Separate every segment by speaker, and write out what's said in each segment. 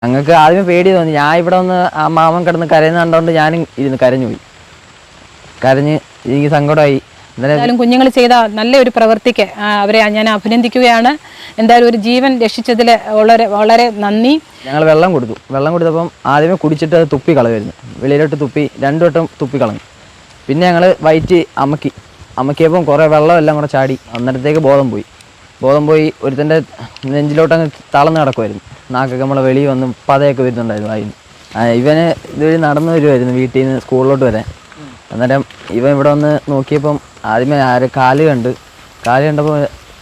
Speaker 1: ഞങ്ങൾക്ക് ആദ്യമേ പേടി തോന്നി. ഞാൻ ഇവിടെ വന്ന് ആ മാമൻ കിടന്ന് കരയുന്ന കണ്ടുകൊണ്ട് ഞാനും ഇരുന്ന് കരഞ്ഞുപോയി. കരഞ്ഞ് എനിക്ക് സങ്കടമായി.
Speaker 2: എന്തായാലും കുഞ്ഞുങ്ങൾ ചെയ്ത നല്ലൊരു പ്രവൃത്തിക്ക് അവരെ ഞാൻ അഭിനന്ദിക്കുകയാണ്. എന്തായാലും ഒരു ജീവൻ രക്ഷിച്ചതിൽ വളരെ വളരെ നന്ദി.
Speaker 1: ഞങ്ങൾ വെള്ളം കൊടുത്തപ്പം ആദ്യമേ കുടിച്ചിട്ട് അത് തുപ്പി കളയുമായിരുന്നു. വെളിയിലോട്ട് തുപ്പി 2 വട്ടം തുപ്പി കളഞ്ഞു. പിന്നെ ഞങ്ങൾ വയറ്റ് അമ്മക്കിയപ്പം കുറേ വെള്ളമെല്ലാം കൂടെ ചാടി. അന്നേരത്തേക്ക് ബോധം പോയി ഒരുത്തൻ്റെ നെഞ്ചിലോട്ടങ്ങ് തളർന്ന് കിടക്കുമായിരുന്നു. നാക്കൊക്കെ നമ്മളെ വെളിയിൽ വന്ന് പതയൊക്കെ വരുന്നുണ്ടായിരുന്നു അതിന്. ഇവന് ഇതുവഴി നടന്നു വരുമായിരുന്നു വീട്ടിൽ നിന്ന് സ്കൂളിലോട്ട് വരാൻ. അന്നേരം ഇവൻ ഇവിടെ വന്ന് നോക്കിയപ്പം ആദ്യമേ കാല് കണ്ടപ്പോൾ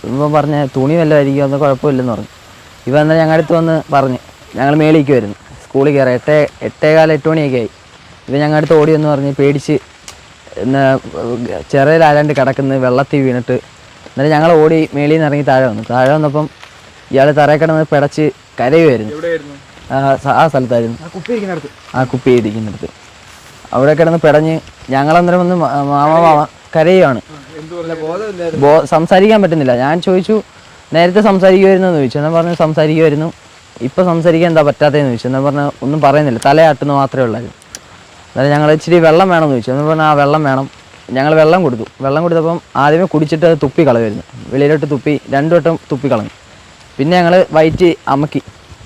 Speaker 1: ഇവൻ പറഞ്ഞ തുണി വല്ലതായിരിക്കും, ഒന്നും കുഴപ്പമില്ലെന്ന് പറഞ്ഞു. ഇവൻ എന്നാൽ ഞങ്ങളുടെ അടുത്ത് വന്ന് പറഞ്ഞ് ഞങ്ങൾ മേളിക്കുമായിരുന്നു സ്കൂളിൽ കയറാം. 8 മണിയൊക്കെ ആയി. ഇവൻ ഞങ്ങളുടെ അടുത്ത് ഓടി വന്ന് പറഞ്ഞ് പേടിച്ച് ചിറയിൽ ആരാണ്ട് കിടക്കുന്നത് വെള്ളത്തിൽ വീണിട്ട്. എന്നാലും ഞങ്ങൾ ഓടി മേളിൽ നിന്ന് ഇറങ്ങി താഴെ വന്നപ്പം ഇയാൾ തറയിൽ കിടന്ന് പിടച്ച് കരയുമായിരുന്നു. ആ സ്ഥലത്തായിരുന്നു, ആ കുപ്പി ഇരിക്കുന്നിടത്ത്. അവിടെ കിടന്ന് പിടഞ്ഞ് ഞങ്ങളന്നേരം വന്ന് മാമ കരയുവാണ്. സംസാരിക്കാൻ പറ്റുന്നില്ല. ഞാൻ ചോദിച്ചു നേരത്തെ സംസാരിക്കുമായിരുന്നു എന്ന് ചോദിച്ചു. എന്നാൽ പറഞ്ഞു സംസാരിക്കുമായിരുന്നു. ഇപ്പം സംസാരിക്കാൻ എന്താ പറ്റാത്തതെന്ന് ചോദിച്ചു. എന്നാൽ പറഞ്ഞാൽ ഒന്നും പറയുന്നില്ല, തലയാട്ടുന്ന മാത്രമേ ഉള്ളായിരുന്നു. അതായത് ഞങ്ങൾ ഇച്ചിരി വെള്ളം വേണമെന്ന് ചോദിച്ചു. എന്ന് പറഞ്ഞാൽ ആ വെള്ളം വേണം. ഞങ്ങൾ വെള്ളം കൊടുത്തപ്പം ആദ്യമേ കുടിച്ചിട്ട് അത് തുപ്പി കളയുമായിരുന്നു. വെളിയിലോട്ട് തുപ്പി 2 വട്ടം തുപ്പി കളഞ്ഞു. പിന്നെ ഞങ്ങൾ വയറ്റ്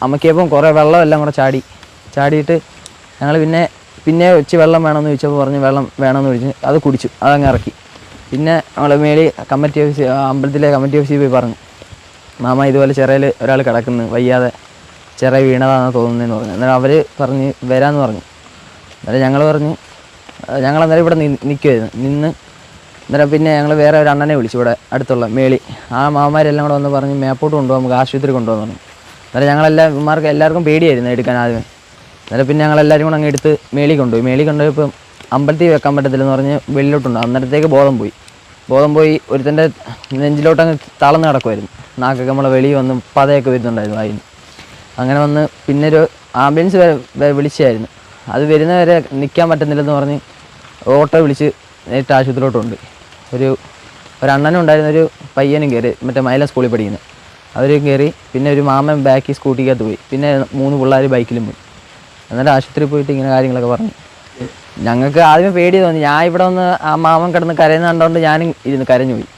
Speaker 1: അമ്മക്കിയപ്പം കുറേ വെള്ളമെല്ലാം കൂടെ ചാടിയിട്ട് ഞങ്ങൾ പിന്നെ വെച്ച് വെള്ളം വേണമെന്ന് ചോദിച്ചപ്പോൾ പറഞ്ഞ് വെള്ളം വേണമെന്ന് ചോദിച്ചു. അത് കുടിച്ചു, അതങ്ങ് ഇറക്കി. പിന്നെ നമ്മൾ മേളിൽ അമ്പലത്തിലെ കമ്മിറ്റി ഓഫീസിൽ പോയി പറഞ്ഞു, മാമ ഇതുപോലെ ചിറയിൽ ഒരാൾ കിടക്കുന്നു, വയ്യാതെ ചിറ വീണതാണെന്ന് തോന്നുന്നതെന്ന് പറഞ്ഞു. അന്നേരം അവർ പറഞ്ഞ് വരാമെന്ന് പറഞ്ഞു. അന്നേരം ഞങ്ങൾ അന്നേരം ഇവിടെ നിൽക്കുമായിരുന്നു. അന്നേരം പിന്നെ ഞങ്ങൾ വേറെ ഒരു അണ്ണനെ വിളിച്ചു ഇവിടെ അടുത്തുള്ള മേളി. ആ മാമാരെല്ലാം കൂടെ വന്ന് പറഞ്ഞ് മേപ്പോട്ട് കൊണ്ടുപോകാം, നമുക്ക് ആശുപത്രി കൊണ്ടുപോകാൻ പറഞ്ഞു. അന്നേരം എല്ലാവർക്കും പേടിയായിരുന്നു എടുക്കാൻ ആദ്യമേ. അന്നേരം പിന്നെ ഞങ്ങളെല്ലാവരും കൂടെ അങ്ങ് എടുത്ത് മേളി കൊണ്ടുപോയപ്പം അമ്പലത്തിൽ വെക്കാൻ പറ്റത്തില്ലെന്ന് പറഞ്ഞ് വെളിയിലോട്ടുണ്ട്. അന്നേരത്തേക്ക് ബോധം പോയി ഒരുത്തൻ്റെ നെഞ്ചിലോട്ടങ്ങ് തളർന്ന് കിടക്കുമായിരുന്നു. നാക്കൊക്കെ നമ്മളെ വെളിയിൽ വന്ന് പതയൊക്കെ വരുന്നുണ്ടായിരുന്നു അതിന്. അങ്ങനെ വന്ന് പിന്നെ ഒരു ആംബുലൻസ് വിളിച്ചായിരുന്നു. അത് വരുന്നവരെ നിൽക്കാൻ പറ്റുന്നില്ലെന്ന് പറഞ്ഞ് ഓട്ടോ വിളിച്ച് നേരിട്ട് ആശുപത്രിയിലോട്ടുണ്ട്. ഒരു അണ്ണനും ഉണ്ടായിരുന്ന ഒരു പയ്യനും കയറി, മറ്റേ മൈല സ്കൂളിൽ പഠിക്കുന്നത്. അവരും കയറി. പിന്നെ ഒരു മാമൻ ബാക്കി സ്കൂട്ടിക്കകത്ത് പോയി. പിന്നെ 3 പിള്ളേർ ബൈക്കിലും പോയി. എന്നിട്ട് ആശുപത്രിയിൽ പോയിട്ട് ഇങ്ങനെ കാര്യങ്ങളൊക്കെ പറഞ്ഞു. ഞങ്ങൾക്ക് ആദ്യമേ പേടി തോന്നി. ഞാൻ ഇവിടെ വന്ന് ആ മാമൻ കിടന്ന് കരയുന്ന കണ്ടുകൊണ്ട് ഞാനും ഇരുന്ന് കരഞ്ഞുപോയി.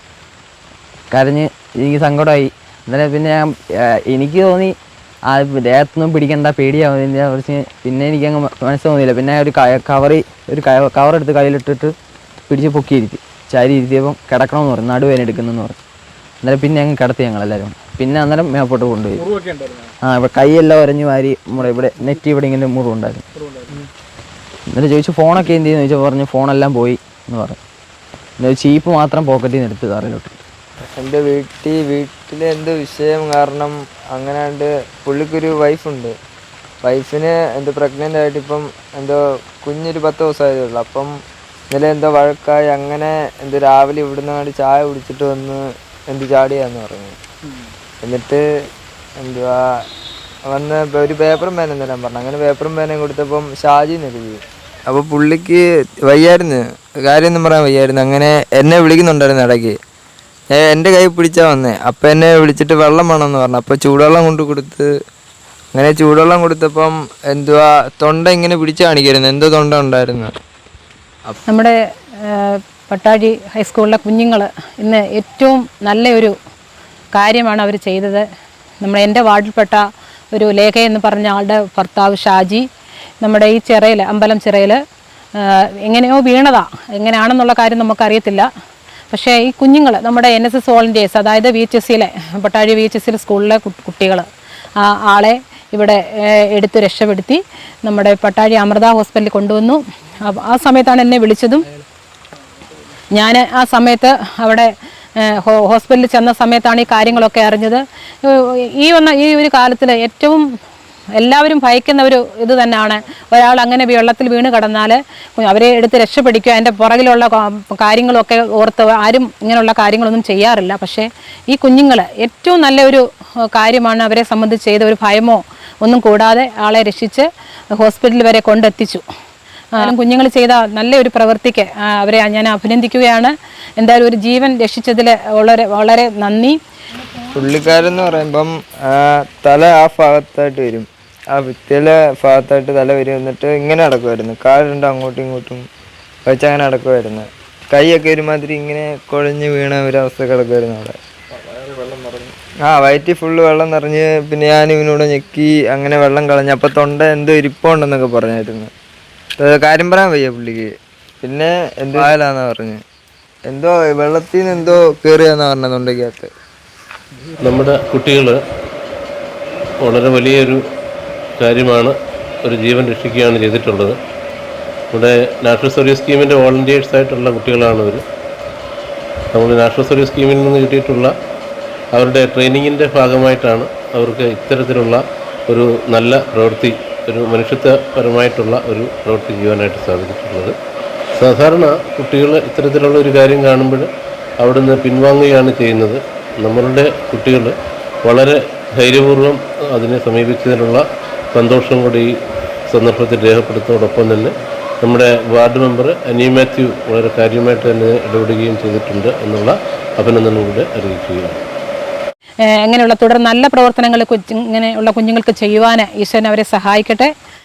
Speaker 1: കരഞ്ഞ് എനിക്ക് സങ്കടമായി. അന്നേരം പിന്നെ എനിക്ക് തോന്നി ആ ദേഹത്തൊന്നും പിടിക്കണ്ട, പേടിയാവുന്നില്ല. കുറച്ച് പിന്നെ എനിക്കങ്ങ് മനസ്സ് തോന്നിയില്ല. പിന്നെ ഒരു കവറെടുത്ത് കയ്യിലിട്ടിട്ട് പിടിച്ച് പൊക്കിയിരുത്തി ചാരി ഇരുത്തിയപ്പം കിടക്കണമെന്ന് പറഞ്ഞു, നടുവേന എടുക്കുന്നെന്ന് പറഞ്ഞു. അന്നേരം പിന്നെ അങ്ങ് കിടത്തി ഞങ്ങളെല്ലാവരും. പിന്നെ അന്നേരം മേപ്പോട്ട് കൊണ്ടുപോയി. ഇവിടെ കൈയെല്ലാം ഒരഞ്ഞു വാരി ഇവിടെ നെറ്റ് ഇവിടെ ഇങ്ങനെ മുറിവുണ്ടായിരുന്നു. എന്നിട്ട് ചോദിച്ചു ഫോണൊക്കെ എന്ത് ചെയ്യുന്നു ചോദിച്ചാൽ പറഞ്ഞു ഫോണെല്ലാം പോയി എന്ന് പറഞ്ഞു. എന്നിട്ട് ചീപ്പ് മാത്രം പോക്കറ്റിൽ നിന്ന് എടുത്ത് തറയിലോട്ട്.
Speaker 3: എൻ്റെ വീട്ടിലെ എന്തോ വിഷയം കാരണം അങ്ങനെയാണ്ട് പുള്ളിക്കൊരു വൈഫുണ്ട്. വൈഫിന് പ്രഗ്നൻ്റ് ആയിട്ട് ഇപ്പം കുഞ്ഞൊരു 10 ദിവസമായതേ ഉള്ളൂ. അപ്പം ഇന്നലെ വഴക്കായി അങ്ങനെ രാവിലെ ഇവിടുന്ന് വേണ്ടി ചായ കുടിച്ചിട്ട് വന്ന് ചാടിയാന്ന് പറഞ്ഞു. എന്നിട്ട് വന്ന് ഒരു പേപ്പറും പേനയും തരാൻ പറഞ്ഞു. അങ്ങനെ പേപ്പറും പേനയും കൊടുത്തപ്പം ഷാജി എഴുതി. അപ്പോൾ പുള്ളിക്ക് വയ്യായിരുന്നു, കാര്യമൊന്നും പറയാൻ വയ്യായിരുന്നു. അങ്ങനെ എന്നെ വിളിക്കുന്നുണ്ടായിരുന്നു ഇടയ്ക്ക്. എൻ്റെ കൈ പിടിച്ചാൽ വന്നേ. അപ്പം എന്നെ വിളിച്ചിട്ട് വെള്ളം വേണമെന്ന് പറഞ്ഞു. അപ്പോൾ ചൂടുവെള്ളം കൊണ്ട് കൊടുത്ത്, അങ്ങനെ ചൂടുവെള്ളം കൊടുത്തപ്പം തൊണ്ട ഇങ്ങനെ പിടിച്ച് കാണിക്കായിരുന്നു, എന്തോ തൊണ്ട ഉണ്ടായിരുന്നു.
Speaker 2: നമ്മുടെ പട്ടാഴി ഹൈസ്കൂളിലെ കുഞ്ഞുങ്ങൾ ഇന്ന് ഏറ്റവും നല്ലൊരു കാര്യമാണ് അവർ ചെയ്തത്. എൻ്റെ വാർഡിൽപ്പെട്ട ഒരു ലേഖ എന്ന് പറഞ്ഞ ആളുടെ ഭർത്താവ് ഷാജി നമ്മുടെ ഈ അമ്പലം ചിറയിൽ എങ്ങനെയോ വീണതാ. എങ്ങനെയാണെന്നുള്ള കാര്യം നമുക്കറിയത്തില്ല. പക്ഷേ ഈ കുഞ്ഞുങ്ങൾ നമ്മുടെ NSS വോളണ്ടിയേഴ്സ്, അതായത് VHSയിലെ പട്ടാഴി VHSയിലെ സ്കൂളിലെ കുട്ടികൾ ആ ആളെ ഇവിടെ എടുത്ത് രക്ഷപ്പെടുത്തി നമ്മുടെ പട്ടാഴി അമൃത ഹോസ്പിറ്റലിൽ കൊണ്ടുവന്നു. ആ സമയത്താണ് എന്നെ വിളിച്ചതും. ഞാൻ ആ സമയത്ത് അവിടെ ഹോസ്പിറ്റലിൽ ചെന്ന സമയത്താണ് ഈ കാര്യങ്ങളൊക്കെ അറിഞ്ഞത്. ഈ ഒരു കാലത്തിൽ ഏറ്റവും എല്ലാവരും ഭയക്കുന്ന ഒരു ഇത് തന്നെയാണ്, ഒരാൾ അങ്ങനെ വെള്ളത്തിൽ വീണ് കിടന്നാൽ അവരെ എടുത്ത് രക്ഷപ്പെടുക്കുക. അതിൻ്റെ പുറകിലുള്ള കാര്യങ്ങളൊക്കെ ഓർത്ത് ആരും ഇങ്ങനെയുള്ള കാര്യങ്ങളൊന്നും ചെയ്യാറില്ല. പക്ഷേ ഈ കുഞ്ഞുങ്ങൾ ഏറ്റവും നല്ലൊരു കാര്യമാണ് അവരെ സംബന്ധിച്ച് ചെയ്ത. ഒരു ഭയമോ ഒന്നും കൂടാതെ ആളെ രക്ഷിച്ച് ഹോസ്പിറ്റലിൽ വരെ കൊണ്ടെത്തിച്ചു. കുഞ്ഞുങ്ങൾ ചെയ്ത നല്ലൊരു പ്രവൃത്തിക്ക് അവരെ ഞാൻ അഭിനന്ദിക്കുകയാണ്. എന്തായാലും ഒരു ജീവൻ രക്ഷിച്ചതിൽ വളരെ വളരെ നന്ദി.
Speaker 3: പുള്ളിക്കാരെന്ന് പറയുമ്പം തല ആ ഭാഗത്തായിട്ട് വരും. ആ ഭിത്തിയിലെ ഭാഗത്തായിട്ട് തല വരും, എന്നിട്ട് ഇങ്ങനെ നടക്കുമായിരുന്നു, കാല് രണ്ടും അങ്ങോട്ടും ഇങ്ങോട്ടും വെച്ച് അങ്ങനെ നടക്കുമായിരുന്നു. കൈയൊക്കെ ഒരുമാതിരി ഇങ്ങനെ കുഴഞ്ഞ് വീണ ഒരവസ്ഥ കിടക്കുമായിരുന്നു അവിടെ. വയറ്റിൽ ഫുള്ള് വെള്ളം നിറഞ്ഞ്, പിന്നെ ഞാൻ ഇവനോട് ഞെക്കി അങ്ങനെ വെള്ളം കളഞ്ഞു. അപ്പോൾ തൊണ്ട എന്തോ ഇരിപ്പുണ്ടെന്നൊക്കെ പറഞ്ഞായിരുന്നു. കാര്യം പറയാൻ വയ്യ പുള്ളിക്ക്. പിന്നെ എന്തോ ആയാലാന്നാ പറഞ്ഞ്, എന്തോ വെള്ളത്തിൽ നിന്ന് എന്തോ കയറിയാന്നാ പറഞ്ഞത് തൊണ്ടയ്ക്കകത്ത്.
Speaker 4: നമ്മുടെ കുട്ടികൾ വളരെ വലിയൊരു കാര്യമാണ്, ഒരു ജീവൻ രക്ഷിക്കുകയാണ് ചെയ്തിട്ടുള്ളത്. ഇവിടെ നാഷണൽ സർവീസ് സ്കീമിൻ്റെ വോളണ്ടിയേഴ്സായിട്ടുള്ള കുട്ടികളാണ് ഇവർ. നമ്മൾ നാഷണൽ സർവീസ് സ്കീമിൽ നിന്ന് കിട്ടിയിട്ടുള്ള അവരുടെ ട്രെയിനിങ്ങിൻ്റെ ഭാഗമായിട്ടാണ് അവർക്ക് ഇത്തരത്തിലുള്ള ഒരു നല്ല പ്രവൃത്തി, ഒരു മനുഷ്യത്വപരമായിട്ടുള്ള ഒരു പ്രവൃത്തി ചെയ്യാനായിട്ട് സാധിച്ചിട്ടുള്ളത്. സാധാരണ കുട്ടികൾ ഇത്തരത്തിലുള്ള ഒരു കാര്യം കാണുമ്പോൾ അവിടുന്ന് പിൻവാങ്ങുകയാണ് ചെയ്യുന്നത്. നമ്മളുടെ കുട്ടികൾ വളരെ ധൈര്യപൂർവ്വം അതിനെ സമീപിച്ചതിനുള്ള സന്തോഷം കൂടി ഈ സന്ദർഭത്തിൽ രേഖപ്പെടുത്തുന്നതോടൊപ്പം തന്നെ നമ്മുടെ വാർഡ് മെമ്പർ അനി മാത്യു വളരെ കാര്യമായിട്ട് തന്നെ ഇടപെടുകയും ചെയ്തിട്ടുണ്ട് എന്നുള്ള അഭിനന്ദനം കൂടെ അറിയിക്കുകയാണ്.
Speaker 2: ഇങ്ങനെയുള്ള തുടർ നല്ല പ്രവർത്തനങ്ങൾ ഇങ്ങനെയുള്ള കുഞ്ഞുങ്ങൾക്ക് ചെയ്യുവാൻ ഈശ്വരൻ അവരെ സഹായിക്കട്ടെ.